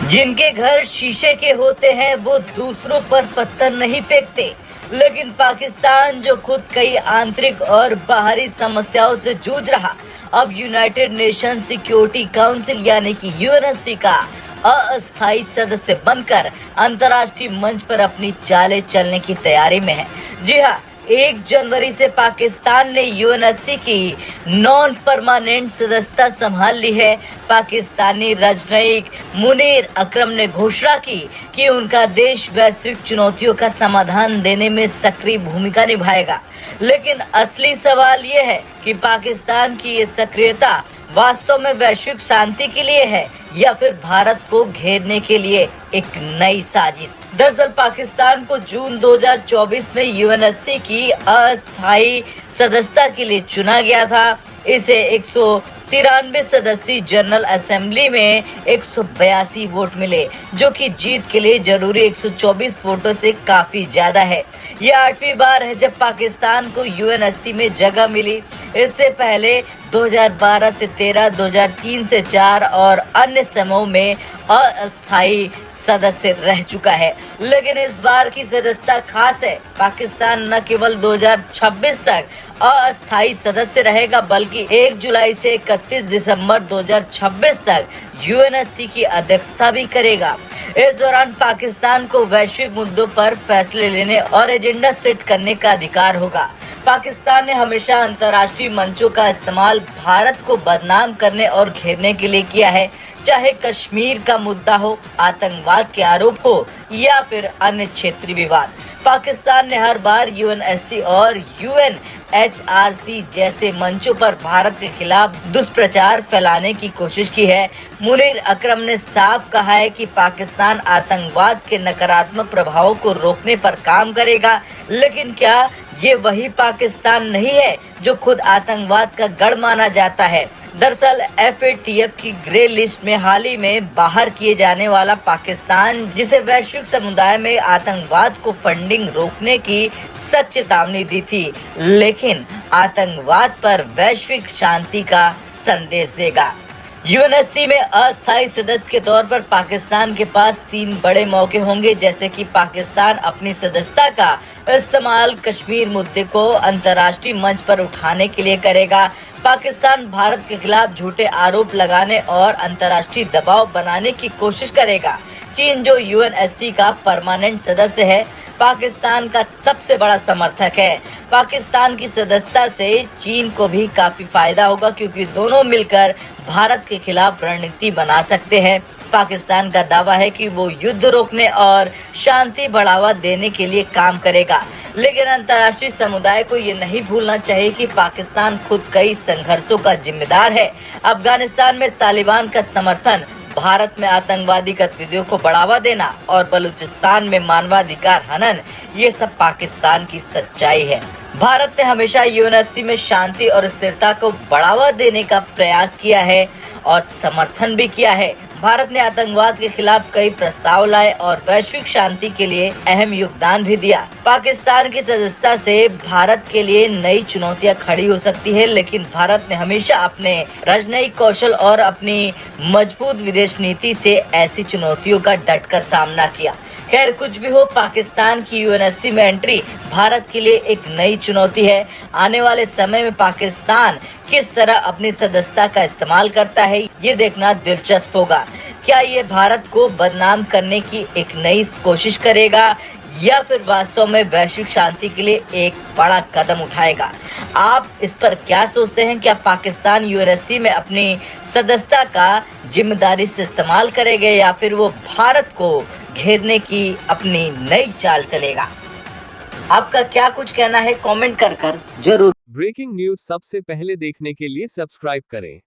जिनके घर शीशे के होते हैं वो दूसरों पर पत्थर नहीं फेंकते, लेकिन पाकिस्तान जो खुद कई आंतरिक और बाहरी समस्याओं से जूझ रहा, अब यूनाइटेड नेशन सिक्योरिटी काउंसिल यानी कि यूएनएससी का अस्थायी सदस्य बनकर अंतर्राष्ट्रीय मंच पर अपनी चालें चलने की तैयारी में है। जी हाँ, 1 जनवरी से पाकिस्तान ने यूएनएससी की नॉन परमानेंट सदस्यता संभाल ली है। पाकिस्तानी राजनयिक मुनीर अकरम ने घोषणा की कि उनका देश वैश्विक चुनौतियों का समाधान देने में सक्रिय भूमिका निभाएगा। लेकिन असली सवाल ये है कि पाकिस्तान की ये सक्रियता वास्तव में वैश्विक शांति के लिए है या फिर भारत को घेरने के लिए एक नई साजिश। दरअसल पाकिस्तान को जून 2024 में यूएनएससी की अस्थायी सदस्यता के लिए चुना गया था। इसे 193 सदस्यीय जनरल असेंबली में 182 वोट मिले, जो कि जीत के लिए जरूरी 124 वोटों से काफी ज्यादा है। यह 8वीं बार है जब पाकिस्तान को यूएनएससी में जगह मिली। इससे पहले 2012 से 13, 2003 से 4 और अन्य समयों में अस्थायी सदस्य रह चुका है। लेकिन इस बार की सदस्यता खास है। पाकिस्तान न केवल 2026 तक अस्थायी सदस्य रहेगा, बल्कि 1 जुलाई से 31 दिसंबर 2026 तक यूएनएससी की अध्यक्षता भी करेगा। इस दौरान पाकिस्तान को वैश्विक मुद्दों पर फैसले लेने और एजेंडा सेट करने का अधिकार होगा। पाकिस्तान ने हमेशा अंतर्राष्ट्रीय मंचों का इस्तेमाल भारत को बदनाम करने और घेरने के लिए किया है, चाहे कश्मीर का मुद्दा हो, आतंकवाद के आरोप हो या फिर अन्य क्षेत्रीय विवाद। पाकिस्तान ने हर बार यूएनएससी और यूएनएचआरसी जैसे मंचों पर भारत के खिलाफ दुष्प्रचार फैलाने की कोशिश की है। मुनीर अकरम ने साफ कहा है कि पाकिस्तान आतंकवाद के नकारात्मक प्रभावों को रोकने पर काम करेगा, लेकिन क्या ये वही पाकिस्तान नहीं है जो खुद आतंकवाद का गढ़ माना जाता है। दरअसल एफएटीएफ की ग्रे लिस्ट में हाल ही में बाहर किए जाने वाला पाकिस्तान, जिसे वैश्विक समुदाय में आतंकवाद को फंडिंग रोकने की सख्त चेतावनी दी थी, लेकिन आतंकवाद पर वैश्विक शांति का संदेश देगा। यूएनएससी में अस्थायी सदस्य के तौर पर पाकिस्तान के पास 3 बड़े मौके होंगे, जैसे कि पाकिस्तान अपनी सदस्यता का इस्तेमाल कश्मीर मुद्दे को अंतर्राष्ट्रीय मंच पर उठाने के लिए करेगा। पाकिस्तान भारत के खिलाफ झूठे आरोप लगाने और अंतर्राष्ट्रीय दबाव बनाने की कोशिश करेगा। चीन, जो यूएनएससी का परमानेंट सदस्य है, पाकिस्तान का सबसे बड़ा समर्थक है। पाकिस्तान की सदस्यता से चीन को भी काफी फायदा होगा, क्योंकि दोनों मिलकर भारत के खिलाफ रणनीति बना सकते हैं। पाकिस्तान का दावा है कि वो युद्ध रोकने और शांति बढ़ावा देने के लिए काम करेगा, लेकिन अंतर्राष्ट्रीय समुदाय को ये नहीं भूलना चाहिए कि पाकिस्तान खुद कई संघर्षों का जिम्मेदार है। अफगानिस्तान में तालिबान का समर्थन, भारत में आतंकवादी गतिविधियों को बढ़ावा देना और बलूचिस्तान में मानवाधिकार हनन, ये सब पाकिस्तान की सच्चाई है। भारत ने हमेशा यूएनएससी में शांति और स्थिरता को बढ़ावा देने का प्रयास किया है और समर्थन भी किया है। भारत ने आतंकवाद के खिलाफ कई प्रस्ताव लाए और वैश्विक शांति के लिए अहम योगदान भी दिया। पाकिस्तान की सदस्यता से भारत के लिए नई चुनौतियां खड़ी हो सकती है, लेकिन भारत ने हमेशा अपने राजनयिक कौशल और अपनी मजबूत विदेश नीति से ऐसी चुनौतियों का डटकर सामना किया। खैर, कुछ भी हो, पाकिस्तान की यूएनएससी में एंट्री भारत के लिए एक नई चुनौती है। आने वाले समय में पाकिस्तान किस तरह अपनी सदस्यता का इस्तेमाल करता है, ये देखना दिलचस्प होगा। क्या ये भारत को बदनाम करने की एक नई कोशिश करेगा या फिर वास्तव में वैश्विक शांति के लिए एक बड़ा कदम उठाएगा? आप इस पर क्या सोचते हैं? क्या पाकिस्तान यूएनएससी में अपनी सदस्यता का जिम्मेदारी से इस्तेमाल करेगा या फिर वो भारत को घेरने की अपनी नई चाल चलेगा? आपका क्या कुछ कहना है? कमेंट कर जरूर। ब्रेकिंग न्यूज सबसे पहले देखने के लिए सब्सक्राइब करें।